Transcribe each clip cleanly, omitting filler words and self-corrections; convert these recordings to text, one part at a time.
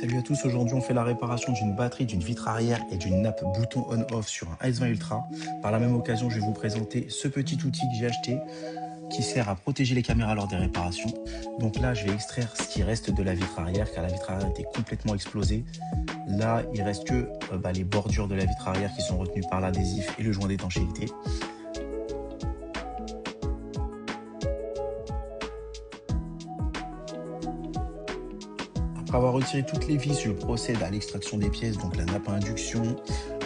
Salut à tous, aujourd'hui on fait la réparation d'une batterie, d'une vitre arrière et d'une nappe bouton on-off sur un S20 Ultra. Par la même occasion, je vais vous présenter ce petit outil que j'ai acheté qui sert à protéger les caméras lors des réparations. Donc là, je vais extraire ce qui reste de la vitre arrière car la vitre arrière était complètement explosée. Là, il reste que les bordures de la vitre arrière qui sont retenues par l'adhésif et le joint d'étanchéité. Après avoir retiré toutes les vis, je procède à l'extraction des pièces, donc la nappe à induction.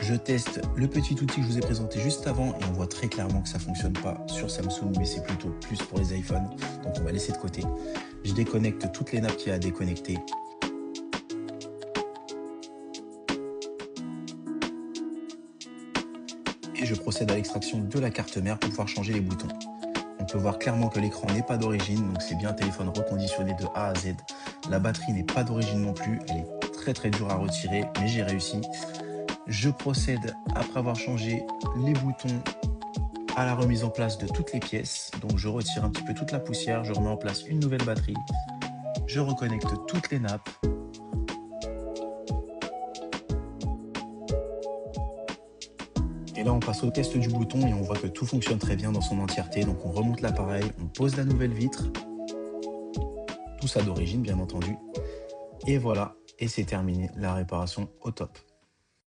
Je teste le petit outil que je vous ai présenté juste avant et on voit très clairement que ça ne fonctionne pas sur Samsung, mais c'est plutôt plus pour les iPhones, donc on va laisser de côté. Je déconnecte toutes les nappes qu'il y a à déconnecter. Et je procède à l'extraction de la carte mère pour pouvoir changer les boutons. On peut voir clairement que l'écran n'est pas d'origine, donc c'est bien un téléphone reconditionné de A à Z. La batterie n'est pas d'origine non plus, elle est très dure à retirer, mais j'ai réussi. Je procède, après avoir changé les boutons, à la remise en place de toutes les pièces. Donc je retire un petit peu toute la poussière, je remets en place une nouvelle batterie. Je reconnecte toutes les nappes. Et là, on passe au test du bouton et on voit que tout fonctionne très bien dans son entièreté. Donc on remonte l'appareil, on pose la nouvelle vitre. Tout ça d'origine, bien entendu. Et voilà, et c'est terminé, la réparation au top.